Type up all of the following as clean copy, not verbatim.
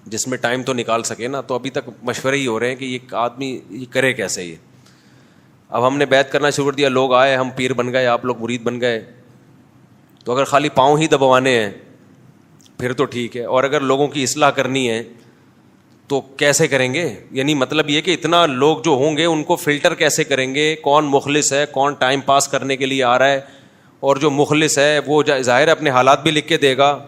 جس میں ٹائم تو نکال سکے نا. تو ابھی تک مشورے ہی ہو رہے ہیں کہ یہ آدمی یہ کرے کیسے. یہ اب ہم نے بیعت کرنا شروع کر دیا, لوگ آئے, ہم پیر بن گئے, آپ لوگ مرید بن گئے. تو اگر خالی پاؤں ہی دبوانے ہیں پھر تو ٹھیک ہے, اور اگر لوگوں کی اصلاح کرنی ہے تو کیسے کریں گے؟ یعنی مطلب یہ کہ اتنا لوگ جو ہوں گے ان کو فلٹر کیسے کریں گے, کون مخلص ہے, کون ٹائم پاس کرنے کے لیے آ رہا ہے, اور جو مخلص ہے وہ ظاہر اپنے حالات بھی لکھ کے دے گا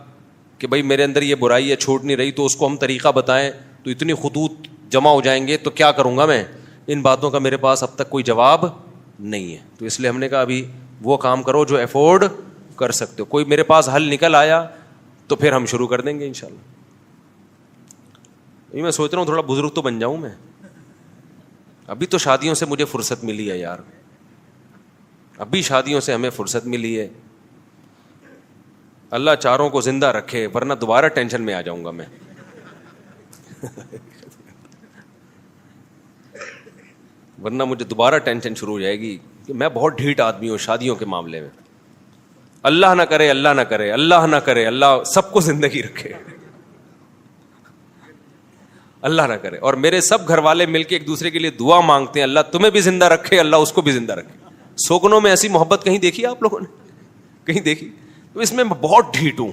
کہ بھائی میرے اندر یہ برائی ہے, چھوٹ نہیں رہی, تو اس کو ہم طریقہ بتائیں تو اتنی خطوط جمع ہو جائیں گے, تو کیا کروں گا میں؟ ان باتوں کا میرے پاس اب تک کوئی جواب نہیں ہے. تو اس لیے ہم نے کہا ابھی وہ کام کرو جو افورڈ کر سکتے ہو. کوئی میرے پاس حل نکل آیا تو پھر ہم شروع کر دیں گے انشاءاللہ. میں سوچ رہا ہوں تھوڑا بزرگ تو بن جاؤں میں. ابھی تو شادیوں سے مجھے فرصت ملی ہے یار, ابھی شادیوں سے ہمیں فرصت ملی ہے. اللہ چاروں کو زندہ رکھے, ورنہ دوبارہ ٹینشن میں آ جاؤں گا میں. ورنہ مجھے دوبارہ ٹینشن شروع ہو جائے گی کہ میں بہت ڈھیٹ آدمی ہوں شادیوں کے معاملے میں. اللہ نہ کرے, اللہ نہ کرے, اللہ نہ کرے, اللہ سب کو زندگی رکھے, اللہ نہ کرے. اور میرے سب گھر والے مل کے ایک دوسرے کے لیے دعا مانگتے ہیں, اللہ تمہیں بھی زندہ رکھے, اللہ اس کو بھی زندہ رکھے. سوگنوں میں ایسی محبت کہیں دیکھی آپ لوگوں نے؟ کہیں دیکھی؟ تو اس میں بہت ڈھیٹ ہوں,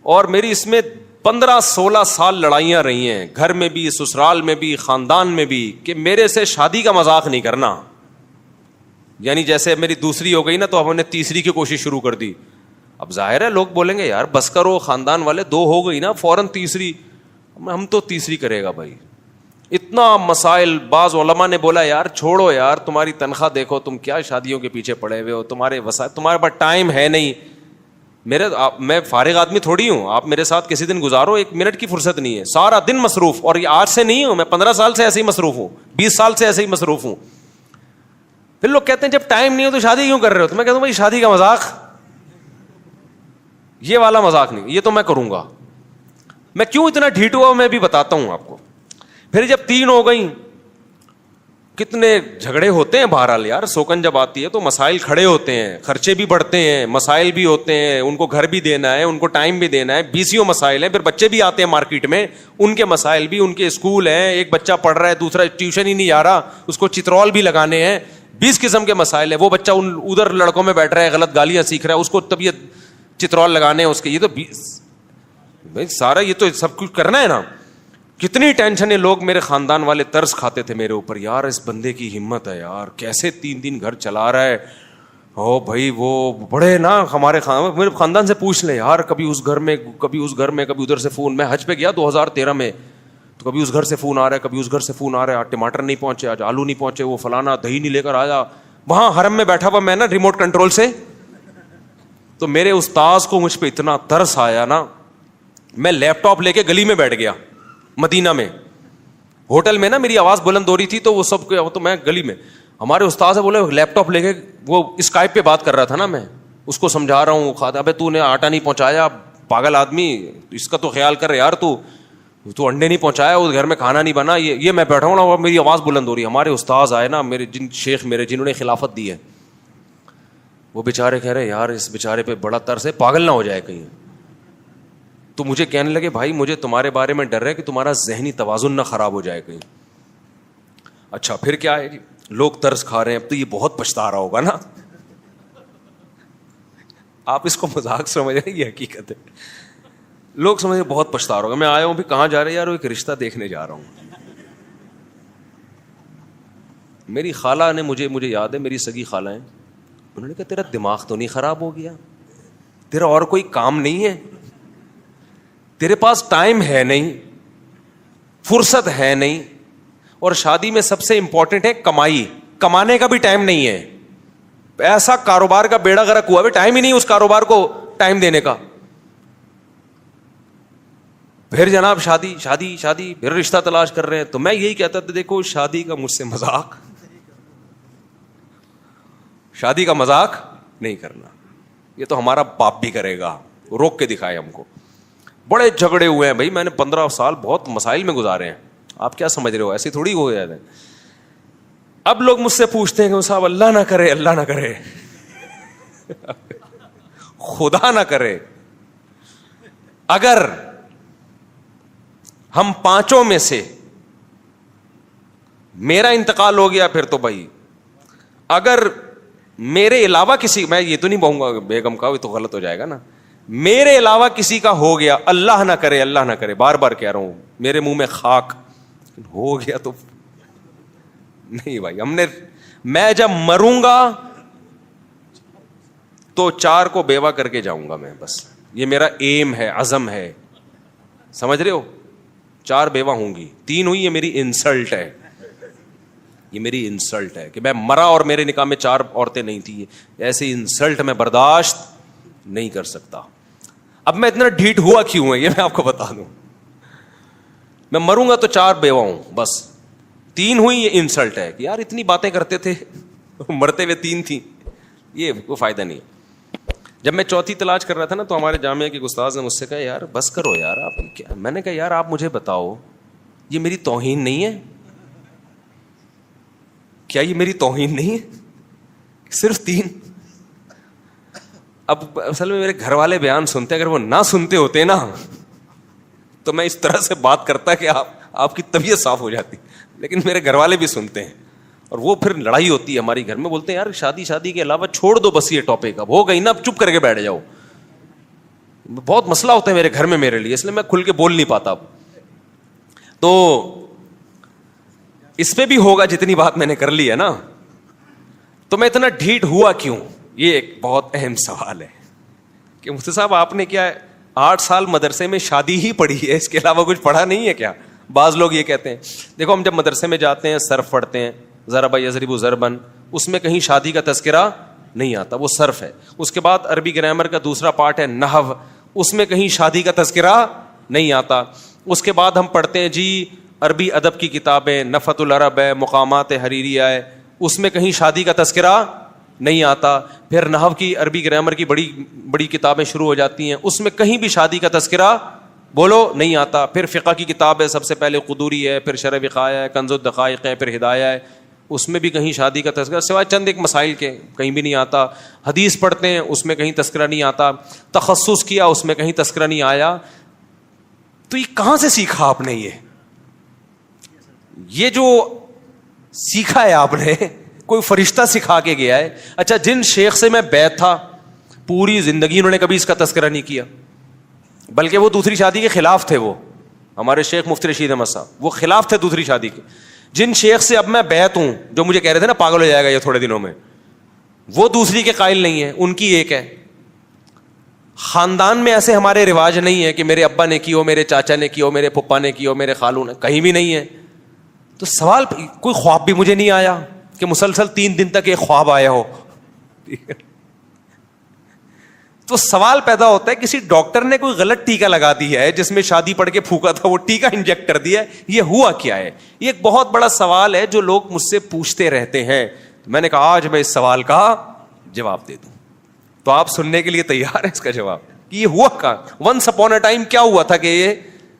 اور میری اس میں 15-16 سال لڑائیاں رہی ہیں, گھر میں بھی, سسرال میں بھی, خاندان میں بھی, کہ میرے سے شادی کا مذاق نہیں کرنا. یعنی جیسے میری دوسری ہو گئی نا تو ہم نے تیسری کی کوشش شروع کر دی. اب ظاہر ہے لوگ بولیں گے یار بس کرو, خاندان والے, 2 ہو گئی نا فوراً تیسری. ہم تو تیسری کرے گا بھائی. اتنا مسائل, بعض علماء نے بولا یار چھوڑو یار, تمہاری تنخواہ دیکھو, تم کیا شادیوں کے پیچھے پڑے ہوئے ہو, تمہارے وسائل, تمہارے پاس ٹائم ہے نہیں. میں فارغ آدمی تھوڑی ہوں, آپ میرے ساتھ کسی دن گزارو, 1 منٹ کی فرصت نہیں ہے, سارا دن مصروف. اور یہ آج سے نہیں ہوں, میں 15 سال سے ایسے ہی مصروف ہوں, 20 سال سے ایسے ہی مصروف ہوں. پھر لوگ کہتے ہیں جب ٹائم نہیں ہو تو شادی کیوں کر رہے ہو؟ تو میں کہتا ہوں بھائی شادی کا مذاق, یہ والا مذاق نہیں, یہ تو میں کروں گا. میں کیوں اتنا ڈھیٹ ہوا میں بھی بتاتا ہوں آپ کو. پھر جب 3 ہو گئی, کتنے جھگڑے ہوتے ہیں بہرحال یار. سوکن جب آتی ہے تو مسائل کھڑے ہوتے ہیں, خرچے بھی بڑھتے ہیں, مسائل بھی ہوتے ہیں, ان کو گھر بھی دینا ہے, ان کو ٹائم بھی دینا ہے, 20 مسائل ہیں. پھر بچے بھی آتے ہیں مارکیٹ میں, ان کے مسائل بھی, ان کے اسکول ہیں, ایک بچہ پڑھ رہا ہے, دوسرا ٹیوشن ہی نہیں جا رہا, اس کو چترول بھی لگانے ہیں, 20 قسم کے مسائل ہیں. وہ بچہ ادھر لڑکوں میں بیٹھ رہا ہے, غلط گالیاں سیکھ رہا ہے, اس کو طبیعت چترول لگانے ہیں اس کے. یہ تو بھائی سارا یہ تو سب کچھ کرنا ہے نا. کتنی ٹینشن ہے. لوگ میرے خاندان والے ترس کھاتے تھے میرے اوپر, یار اس بندے کی ہمت ہے یار, کیسے 3 گھر چلا رہا ہے. او بھائی وہ بڑے نا ہمارے میرے خاندان سے پوچھ لیں یار, کبھی اس گھر میں, کبھی اس گھر میں, کبھی ادھر سے فون. میں حج پہ گیا 2013 میں, تو کبھی اس گھر سے فون آ رہا ہے, کبھی اس گھر سے فون آ رہا ہے, آج ٹماٹر نہیں پہنچے, آج آلو نہیں پہنچے, وہ فلانا دہی نہیں لے کر آیا. وہاں حرم میں بیٹھا ہوا میں نا ریموٹ کنٹرول سے, تو میرے استاذ کو مجھ پہ اتنا ترس آیا نا, میں لیپ ٹاپ لے کے گلی میں بیٹھ گیا مدینہ میں. ہوٹل میں نا میری آواز بلند ہو رہی تھی تو وہ سب تو میں گلی میں, ہمارے استاذ بولے لیپ ٹاپ لے کے, وہ اسکائپ پہ بات کر رہا تھا نا, میں اس کو سمجھا رہا ہوں, ابے تو نے آٹا نہیں پہنچایا پاگل آدمی, اس کا تو خیال کر یار, تو انڈے نہیں پہنچایا, اس گھر میں کھانا نہیں بنا. یہ میں بیٹھا ہوں نا اور میری آواز بلند ہو رہی ہے. ہمارے استاذ آئے نا, میرے شیخ میرے جنہوں نے خلافت دی ہے, وہ بیچارے کہہ رہے یار اس بیچارے پہ بڑا ترس ہے, پاگل نہ ہو جائے کہیں. تو مجھے کہنے لگے بھائی مجھے تمہارے بارے میں ڈر ہے کہ تمہارا ذہنی توازن نہ خراب ہو جائے کہیں. اچھا پھر کیا ہے, لوگ ترس کھا رہے ہیں, اب تو یہ بہت پچھتا رہا ہوگا نا. آپ اس کو مذاق سمجھ رہے ہیں, یہ حقیقت ہے. لوگ سمجھ رہے بہت پچھتا رہا ہوگا. میں آیا ہوں بھی کہاں جا رہے یار, وہ ایک رشتہ دیکھنے جا رہا ہوں. میری خالہ نے مجھے یاد ہے, میری سگی خالہ ہیں, انہوں نے کہا تیرا دماغ تو نہیں خراب ہو گیا, تیرا اور کوئی کام نہیں ہے, تیرے پاس ٹائم ہے نہیں, فرصت ہے نہیں, اور شادی میں سب سے امپورٹنٹ ہے کمائی, کمانے کا بھی ٹائم نہیں ہے. ایسا کاروبار کا بیڑا غرق ہوا ہے, ٹائم ہی نہیں اس کاروبار کو ٹائم دینے کا. پھر جناب شادی شادی شادی, پھر رشتہ تلاش کر رہے ہیں. تو میں یہی کہتا تھا دیکھو شادی کا مجھ سے مذاق, شادی کا مذاق نہیں کرنا. یہ تو ہمارا باپ بھی کرے گا, روک کے دکھائے ہم کو. بڑے جھگڑے ہوئے ہیں بھائی, میں نے 15 سال بہت مسائل میں گزارے ہیں. آپ کیا سمجھ رہے ہو, ایسی تھوڑی ہو جاتا ہے. اب لوگ مجھ سے پوچھتے ہیں کہ صاحب اللہ نہ کرے, اللہ نہ کرے, خدا نہ کرے, اگر ہم پانچوں میں سے میرا انتقال ہو گیا پھر تو بھائی اگر میرے علاوہ کسی, میں یہ تو نہیں کہوں گا بیگم کا, یہ تو غلط ہو جائے گا نا, میرے علاوہ کسی کا ہو گیا, اللہ نہ کرے, اللہ نہ کرے, بار بار کہہ رہا ہوں, میرے منہ میں خاک, ہو گیا تو نہیں بھائی. میں جب مروں گا تو 4 کو بیوہ کر کے جاؤں گا میں, بس یہ میرا ایم ہے, عزم ہے, سمجھ رہے ہو. 4 بیوہ ہوں گی, 3 ہوئی, یہ میری انسلٹ ہے, یہ میری انسلٹ ہے کہ میں مرا اور میرے نکاح میں 4 عورتیں نہیں تھیں. ایسی انسلٹ میں برداشت نہیں کر سکتا. اب میں اتنا ڈھیٹ ہوا کیوں ہے یہ میں آپ کو بتا دوں. میں مروں گا تو 4 بیوہ ہوں, بس 3 ہوئی, یہ انسلٹ ہے کہ یار اتنی باتیں کرتے تھے مرتے ہوئے 3 تھیں, یہ کوئی فائدہ نہیں. جب میں چوتھی تلاش کر رہا تھا نا تو ہمارے جامعہ کے استاذ نے مجھ سے کہا یار بس کرو یار آپ کیا. میں نے کہا یار آپ مجھے بتاؤ یہ میری توہین نہیں ہے کیا, یہ میری توہین نہیں ہے صرف 3. اب اصل میں میرے گھر والے بیان سنتے, اگر وہ نہ سنتے ہوتے نا تو میں اس طرح سے بات کرتا کہ آپ کی طبیعت صاف ہو جاتی, لیکن میرے گھر والے بھی سنتے ہیں اور وہ پھر لڑائی ہوتی ہے ہماری گھر میں, بولتے ہیں یار شادی کے علاوہ چھوڑ دو بس یہ ٹاپک, اب ہو گئی نا, اب چپ کر کے بیٹھ جاؤ. بہت مسئلہ ہوتا ہے میرے گھر میں میرے لیے, اس لیے میں کھل کے بول نہیں پاتا. اب تو اس پہ بھی ہوگا جتنی بات میں نے کر لی ہے نا. تو میں اتنا ڈھیٹ ہوا کیوں, یہ ایک بہت اہم سوال ہے کہ مفتی صاحب آپ نے کیا 8 سال مدرسے میں شادی ہی پڑھی ہے, اس کے علاوہ کچھ پڑھا نہیں ہے کیا. بعض لوگ یہ کہتے ہیں. دیکھو ہم جب مدرسے میں جاتے ہیں صرف پڑھتے ہیں, ضرب یضرب ضربن, اس میں کہیں شادی کا تذکرہ نہیں آتا, وہ صرف ہے. اس کے بعد عربی گرامر کا دوسرا پارٹ ہے نحو, اس میں کہیں شادی کا تذکرہ نہیں آتا. اس کے بعد ہم پڑھتے ہیں جی عربی ادب کی کتابیں, نفحۃ العرب ہے, مقامات حریریہ ہے, اس میں کہیں شادی کا تذکرہ نہیں آتا. پھر نحو کی عربی گرامر کی بڑی بڑی کتابیں شروع ہو جاتی ہیں, اس میں کہیں بھی شادی کا تذکرہ بولو نہیں آتا. پھر فقہ کی کتاب ہے, سب سے پہلے قدوری ہے, پھر شرح وقایہ ہے, کنز الدقائق ہے, پھر ہدایہ ہے, اس میں بھی کہیں شادی کا تذکرہ سوائے چند ایک مسائل کے کہیں بھی نہیں آتا. حدیث پڑھتے ہیں, اس میں کہیں تذکرہ نہیں آتا. تخصص کیا, اس میں کہیں تذکرہ نہیں آیا. تو یہ کہاں سے سیکھا آپ نے, یہ جو سیکھا ہے آپ نے کوئی فرشتہ سکھا کے گیا ہے. اچھا جن شیخ سے میں بیعت تھا پوری زندگی انہوں نے کبھی اس کا تذکرہ نہیں کیا, بلکہ وہ دوسری شادی کے خلاف تھے. وہ ہمارے شیخ مفتی رشید احمد صاحب وہ خلاف تھے دوسری شادی کے. جن شیخ سے اب میں بیعت ہوں, جو مجھے کہہ رہے تھے نا پاگل ہو جائے گا یہ تھوڑے دنوں میں, وہ دوسری کے قائل نہیں ہے, ان کی ایک ہے. خاندان میں ایسے ہمارے رواج نہیں ہے کہ میرے ابا نے کی ہو, میرے چاچا نے کی ہو, میرے پھپھا نے کی ہو, میرے خالو نے, کہیں بھی نہیں ہے. تو سوال, کوئی خواب بھی مجھے نہیں آیا کہ مسلسل 3 دن تک ایک خواب آیا ہو. تو سوال پیدا ہوتا ہے کسی ڈاکٹر نے کوئی غلط ٹیکا لگا دی ہے جس میں شادی پڑھ کے پھونکا تھا, وہ ٹیکا انجیکٹ کر دیا ہے, یہ ہوا کیا ہے. یہ ایک بہت بڑا سوال ہے جو لوگ مجھ سے پوچھتے رہتے ہیں. میں نے کہا آج میں اس سوال کا جواب دے دوں. تو آپ سننے کے لیے تیار ہیں اس کا جواب کہ یہ ہوا کہاں. ونس اپون اے ٹائم کیا ہوا تھا کہ یہ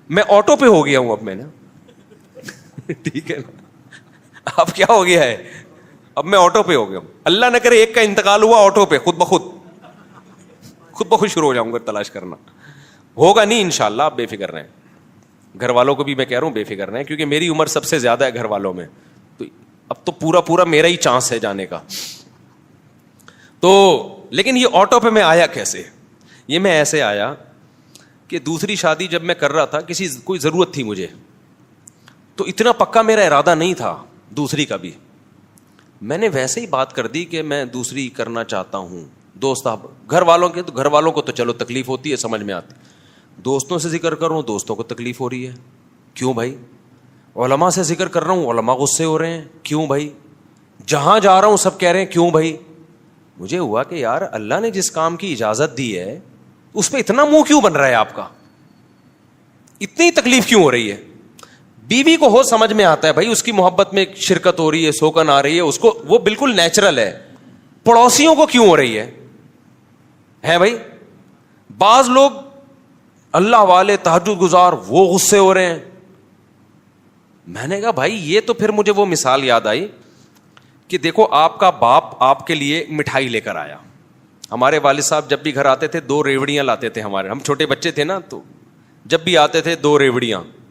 میں آٹو پہ ہو گیا ہوں اب میں نا ٹھیک ہے نا, اب کیا ہو گیا ہے, اب میں آٹو پہ ہو گیا ہوں. اللہ نہ کرے ایک کا انتقال ہوا آٹو پہ, خود بخود شروع ہو جاؤں گا تلاش کرنا. ہوگا نہیں انشاءاللہ, آپ بے فکر رہیں. گھر والوں کو بھی میں کہہ رہا ہوں بے فکر رہیں, کیونکہ میری عمر سب سے زیادہ ہے گھر والوں میں, تو اب تو پورا میرا ہی چانس ہے جانے کا. تو لیکن یہ آٹو پہ میں آیا کیسے, یہ میں ایسے آیا کہ دوسری شادی جب میں کر رہا تھا, کوئی ضرورت تھی مجھے, تو اتنا پکا میرا ارادہ نہیں تھا دوسری کا بھی. میں نے ویسے ہی بات کر دی کہ میں دوسری کرنا چاہتا ہوں. دوست گھر والوں کو تو چلو تکلیف ہوتی ہے, سمجھ میں آتی. دوستوں سے ذکر کر رہا ہوں, دوستوں کو تکلیف ہو رہی ہے. کیوں بھائی؟ علماء سے ذکر کر رہا ہوں, علماء غصے ہو رہے ہیں. کیوں بھائی؟ جہاں جا رہا ہوں سب کہہ رہے ہیں کیوں بھائی. مجھے ہوا کہ یار اللہ نے جس کام کی اجازت دی ہے اس پہ اتنا منہ کیوں بن رہا ہے آپ کا, اتنی تکلیف کیوں ہو رہی ہے. بیوی کو ہو سمجھ میں آتا ہے بھائی, اس کی محبت میں شرکت ہو رہی ہے, سوکن آ رہی ہے, اس کو وہ بالکل نیچرل ہے. پڑوسیوں کو کیوں ہو رہی ہے بھائی. بعض لوگ اللہ والے تہجد گزار, وہ غصے ہو رہے ہیں. میں نے کہا بھائی یہ تو پھر مجھے وہ مثال یاد آئی کہ دیکھو آپ کا باپ آپ کے لیے مٹھائی لے کر آیا. ہمارے والد صاحب جب بھی گھر آتے تھے 2 ریوڑیاں لاتے تھے. ہم چھوٹے بچے تھے نا, تو جب بھی آتے تھے 2 ریوڑیاں,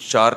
4